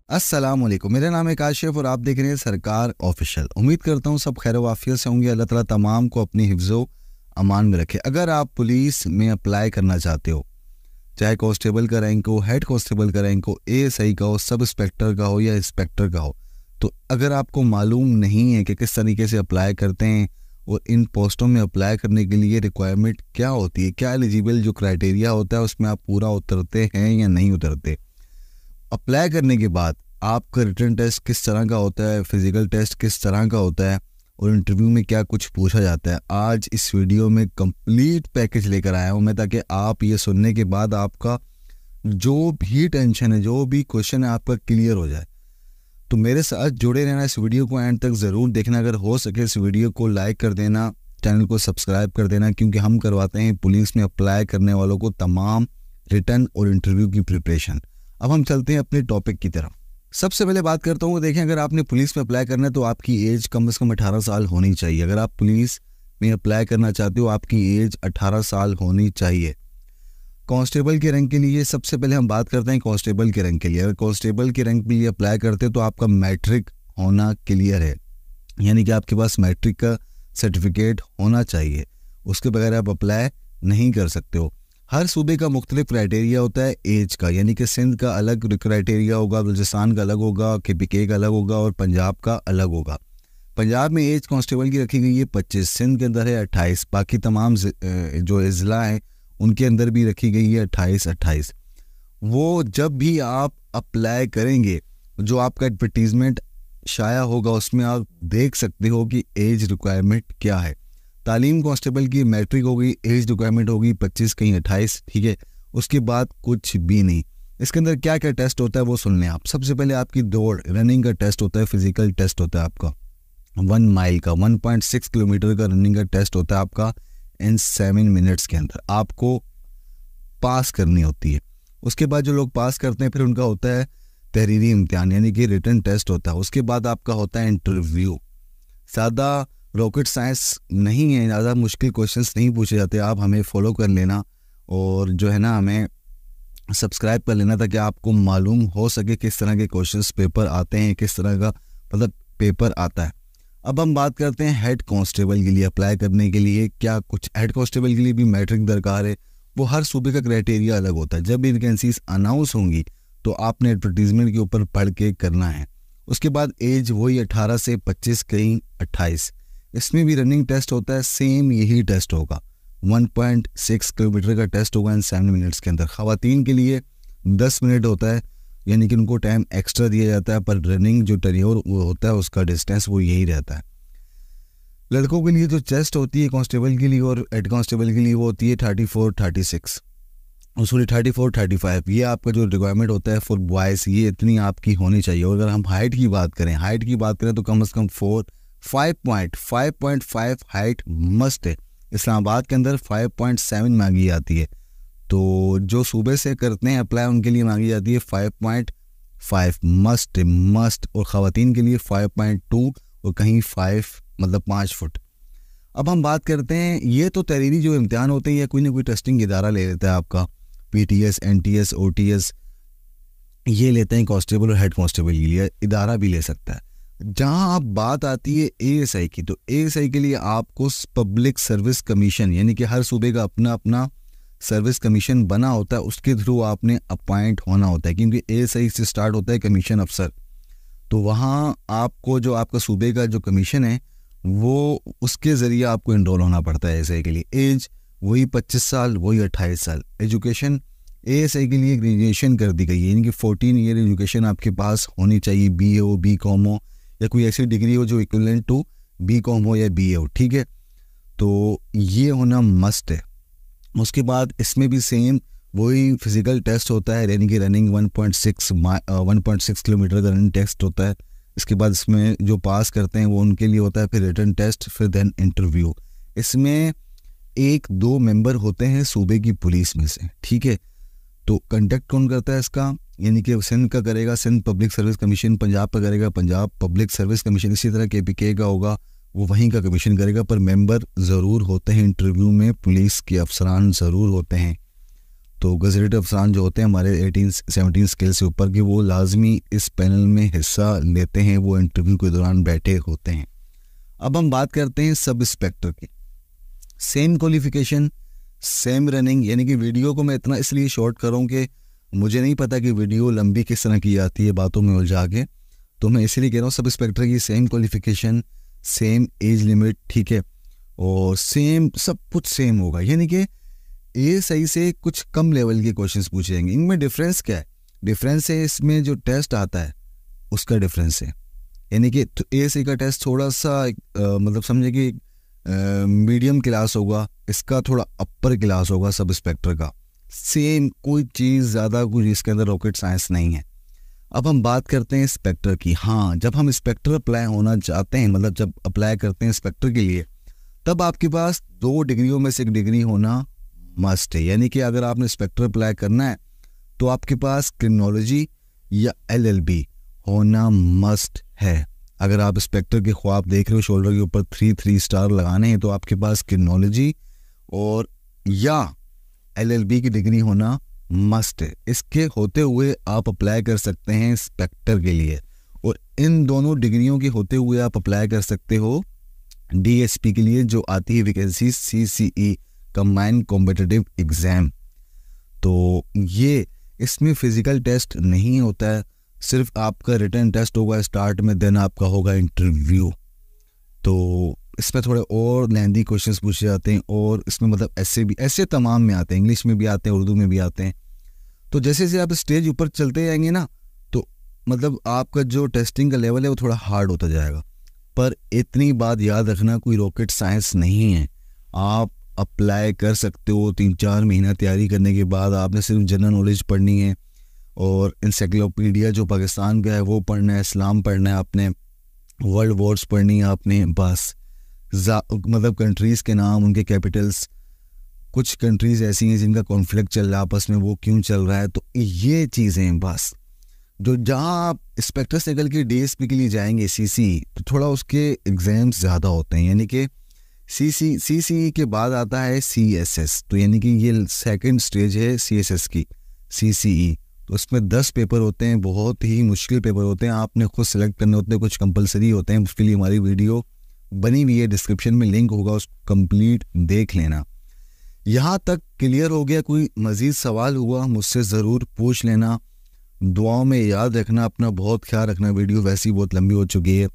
अस्सलाम वालेकुम। मेरा नाम है काशिफ और आप देख रहे हैं सरकार ऑफिशियल। उम्मीद करता हूँ सब खैर वाफियत से होंगे। अल्लाह ताला तमाम को अपनी हिफ्ज़ो अमान में रखे। अगर आप पुलिस में अप्लाई करना चाहते हो, चाहे कांस्टेबल का रैंक हो, हेड कांस्टेबल का रैंक हो, एएसआई का हो, सब इंस्पेक्टर का हो या इंस्पेक्टर का हो, तो अगर आपको मालूम नहीं है कि किस तरीके से अप्लाई करते हैं और इन पोस्टों में अप्लाई करने के लिए रिक्वायरमेंट क्या होती है, क्या एलिजिबल जो क्राइटेरिया होता है उसमें आप पूरा उतरते हैं या नहीं उतरते, अप्लाई करने के बाद आपका रिटन टेस्ट किस तरह का होता है, फिजिकल टेस्ट किस तरह का होता है और इंटरव्यू में क्या कुछ पूछा जाता है, आज इस वीडियो में कंप्लीट पैकेज लेकर आया हूँ मैं, ताकि आप ये सुनने के बाद आपका जो भी टेंशन है, जो भी क्वेश्चन है, आपका क्लियर हो जाए। तो मेरे साथ जुड़े रहना, इस वीडियो को एंड तक ज़रूर देखना। अगर हो सके इस वीडियो को लाइक कर देना, चैनल को सब्सक्राइब कर देना, क्योंकि हम करवाते हैं पुलिस में अप्लाई करने वालों को तमाम रिटन और इंटरव्यू की प्रिपरेशन। अब हम चलते हैं अपने टॉपिक की तरफ। सबसे पहले बात करता हूँ, देखें अगर आपने पुलिस में अप्लाई करना है तो आपकी एज कम से कम 18 साल होनी चाहिए। अगर आप पुलिस में अप्लाई करना चाहते हो आपकी एज 18 साल होनी चाहिए। कांस्टेबल के रैंक के लिए सबसे पहले हम बात करते हैं कांस्टेबल के रैंक के लिए। अगर कांस्टेबल के रैंक के लिए अप्लाई करते हो तो आपका मैट्रिक होना क्लियर है, यानी कि आपके पास मैट्रिक का सर्टिफिकेट होना चाहिए, उसके बगैर आप अप्लाई नहीं कर सकते हो। हर सूबे का मुख्तलिफ क्राइटेरिया होता है एज का, यानी कि सिंध का अलग क्राइटेरिया होगा, बलूचिस्तान का अलग होगा, KPK का अलग होगा और पंजाब का अलग होगा। पंजाब में एज कांस्टेबल की रखी गई है 25, सिंध के अंदर है 28, बाकी तमाम जो अजला हैं उनके अंदर भी रखी गई है 28। वो जब भी आप अप्लाई करेंगे, जो आपका एडवर्टीजमेंट शाया होगा उसमें आप देख सकते हो कि एज रिक्वायरमेंट क्या है। तालीम कांस्टेबल की मैट्रिक होगी, एज रिक्वायरमेंट होगी 25 कहीं 28, ठीक है। उसके बाद कुछ भी नहीं। इसके अंदर क्या क्या टेस्ट होता है वो सुन लें आप। सबसे पहले आपकी दौड़, रनिंग का टेस्ट होता है, फिजिकल टेस्ट होता है आपका 1 माइल का, 1.6 किलोमीटर का रनिंग का टेस्ट होता है आपका इन 7 मिनट्स के अंदर आपको पास करनी होती है। उसके बाद जो लोग पास करते हैं फिर उनका होता है तहरीरी इम्तिहान, यानी कि रिटन टेस्ट होता है। उसके बाद आपका होता है इंटरव्यू। ज़्यादा रॉकेट साइंस नहीं है, ज़्यादा मुश्किल क्वेश्चंस नहीं पूछे जाते। आप हमें फॉलो कर लेना और जो है ना हमें सब्सक्राइब कर लेना, ताकि आपको मालूम हो सके किस तरह के क्वेश्चंस पेपर आते हैं, किस तरह का मतलब पेपर आता है। अब हम बात करते हैं हेड कांस्टेबल के लिए अप्लाई करने के लिए क्या कुछ। हेड कांस्टेबल के लिए भी मैट्रिक दरकार है। वो हर सूबे का क्राइटेरिया अलग होता है। जब भी वैकेंसीज अनाउंस होंगी तो आपने एडवर्टीजमेंट के ऊपर पढ़ के करना है। उसके बाद एज वही 18 से 25 कहीं 28। इसमें भी रनिंग टेस्ट होता है, सेम यही टेस्ट होगा, 1.6 किलोमीटर का टेस्ट होगा इन 7 मिनट्स के अंदर। ख़वातीन के लिए 10 मिनट होता है, यानी कि उनको टाइम एक्स्ट्रा दिया जाता है, पर रनिंग जो टर्न्योर वो होता है उसका डिस्टेंस वो यही रहता है। लड़कों के लिए जो टेस्ट होती है कांस्टेबल के लिए और हेड कांस्टेबल के लिए वो होती है 34-36, सॉरी 34-35। ये आपका जो रिक्वायरमेंट होता है फॉर बॉयज़, ये इतनी आपकी होनी चाहिए। और अगर हम हाइट की बात करें तो कम से कम 5.5 हाइट मस्ट है। इस्लामाबाद के अंदर 5.7 मांगी जाती है, तो जो सूबे से करते हैं अप्लाई उनके लिए मांगी जाती है 5.5 मस्ट, और ख़वातीन के लिए 5.2 और कहीं 5 मतलब 5 फुट। अब हम बात करते हैं, ये तो तहरीरी जो इम्तिहान होते हैं या कोई ना कोई टेस्टिंग इदारा ले लेता है आपका, PTS, NTS, OTS ये लेते हैं कांस्टेबल और हेड कांस्टेबल के लिए, इदारा भी ले सकता है। जहां आप बात आती है ASI की, तो ASI के लिए आपको पब्लिक सर्विस कमीशन, यानी कि हर सूबे का अपना अपना सर्विस कमीशन बना होता है, उसके थ्रू आपने अपॉइंट होना होता है, क्योंकि ASI से स्टार्ट होता है कमीशन अफसर। तो वहाँ आपको जो आपका सूबे का जो कमीशन है वो उसके ज़रिए आपको इनरोल होना पड़ता है ASI के लिए। एज वही 25 साल, वही 28 साल। एजुकेशन ASI के लिए ग्रेजुएशन कर दी गई है, यानी कि 14 ईयर एजुकेशन आपके पास होनी चाहिए, BA हो, BCom हो या कोई ऐसी डिग्री हो जो इक्विवेलेंट टू BCom हो या BA हो, ठीक है। तो ये होना मस्ट है। उसके बाद इसमें भी सेम वही फिजिकल टेस्ट होता है, यानी कि रनिंग 1.6 किलोमीटर का रनिंग टेस्ट होता है। इसके बाद इसमें जो पास करते हैं वो उनके लिए होता है फिर रिटन टेस्ट, फिर देन इंटरव्यू। इसमें 1-2 मेंबर होते हैं सूबे की पुलिस में से, ठीक है। तो कंडक्ट कौन करता है इसका, यानी कि सिंध का करेगा Sindh public service commission, Punjab का करेगा पंजाब पब्लिक सर्विस कमीशन, इसी तरह KPK का होगा वो वहीं का कमीशन करेगा। पर मेंबर ज़रूर होते हैं इंटरव्यू में, पुलिस के अफसरान ज़रूर होते हैं। तो गजेटेड अफसरान जो होते हैं हमारे 18-17 स्केल से ऊपर के, वो लाजमी इस पैनल में हिस्सा लेते हैं, वो इंटरव्यू के दौरान बैठे होते हैं। अब हम बात करते हैं सब इंस्पेक्टर की। सेम क्वालिफिकेशन, सेम रनिंग, यानी कि वीडियो को मैं इतना इसलिए शॉर्ट कर रहा हूँ कि मुझे नहीं पता कि वीडियो लंबी किस तरह की जाती है बातों में उलझा के, तो मैं इसलिए कह रहा हूँ सब इंस्पेक्टर की same qualification, same age limit, ठीक है, और सेम सब कुछ सेम होगा। यानी कि ASI से कुछ कम लेवल के क्वेश्चंस पूछे जाएंगे। इनमें डिफरेंस क्या है? डिफरेंस है इसमें जो टेस्ट आता है उसका डिफरेंस है। यानी कि ASI का टेस्ट थोड़ा सा मतलब समझे कि मीडियम क्लास होगा, इसका थोड़ा अपर क्लास होगा सब इंस्पेक्टर का। सेम, कोई चीज़ ज़्यादा कुछ इसके अंदर रॉकेट साइंस नहीं है। अब हम बात करते हैं इंस्पेक्टर की। हाँ, जब हम इंस्पेक्टर अप्लाई होना चाहते हैं, मतलब जब अप्लाई करते हैं इंस्पेक्टर के लिए, तब आपके पास 2 डिग्रियों में से एक डिग्री होना मस्ट है। यानी कि अगर आपने इंस्पेक्टर अप्लाई करना है तो आपके पास क्रिमिनोलॉजी या LLB होना मस्ट है। अगर आप इंस्पेक्टर के ख्वाब देख रहे हो, शोल्डर के ऊपर 3 स्टार लगाने हैं, तो आपके पास क्रिमिनोलॉजी और या LLB की डिग्री होना मस्ट है। इसके होते हुए आप अप्लाई कर सकते हैं इंस्पेक्टर के लिए, और इन दोनों डिग्रियों के होते हुए आप अप्लाई कर सकते हो DSP के लिए, जो आती है vacancy CCE, combined competitive exam. तो ये इसमें फिजिकल टेस्ट नहीं होता है, सिर्फ आपका रिटन टेस्ट होगा स्टार्ट में, देन आपका होगा इंटरव्यू। तो इसमें थोड़े और लेंदी क्वेश्चंस पूछे जाते हैं, और इसमें मतलब ऐसे तमाम में आते हैं, इंग्लिश में भी आते हैं, उर्दू में भी आते हैं। तो जैसे जैसे आप स्टेज ऊपर चलते जाएंगे ना, तो मतलब आपका जो टेस्टिंग का लेवल है वो थोड़ा हार्ड होता जाएगा। पर इतनी बात याद रखना, कोई रॉकेट साइंस नहीं है। आप अप्लाई कर सकते हो, 3-4 महीना तैयारी करने के बाद आपने सिर्फ जनरल नॉलेज पढ़नी है, और इंसाइक्लोपीडिया जो पाकिस्तान का है वो पढ़ना है, इस्लाम पढ़ना है आपने, वर्ल्ड वॉर्स पढ़नी है आपने, बस। मतलब कंट्रीज़ के नाम, उनके कैपिटल्स, कुछ कंट्रीज़ ऐसी हैं जिनका कॉन्फ्लिक्ट चल रहा है आपस में, वो क्यों चल रहा है, तो ये चीज़ें बस। जो जहाँ आप इंस्पेक्टर से निकल के DSP के लिए जाएंगे CCE, तो थोड़ा उसके एग्ज़ाम्स ज़्यादा होते हैं। यानी कि CCE के बाद आता है CSS, तो यानी कि ये सेकंड स्टेज है CSS की, CCE। तो उसमें 10 पेपर होते हैं, बहुत ही मुश्किल पेपर होते हैं, आपने खुद सेलेक्ट करने होते हैं, कुछ कंपलसरी होते हैं। उसके लिए हमारी वीडियो बनी हुई है, डिस्क्रिप्शन में लिंक होगा, उसको कंप्लीट देख लेना। यहाँ तक क्लियर हो गया? कोई मज़ीद सवाल हुआ मुझसे ज़रूर पूछ लेना। दुआओं में याद रखना, अपना बहुत ख्याल रखना। वीडियो वैसे ही बहुत लंबी हो चुकी है।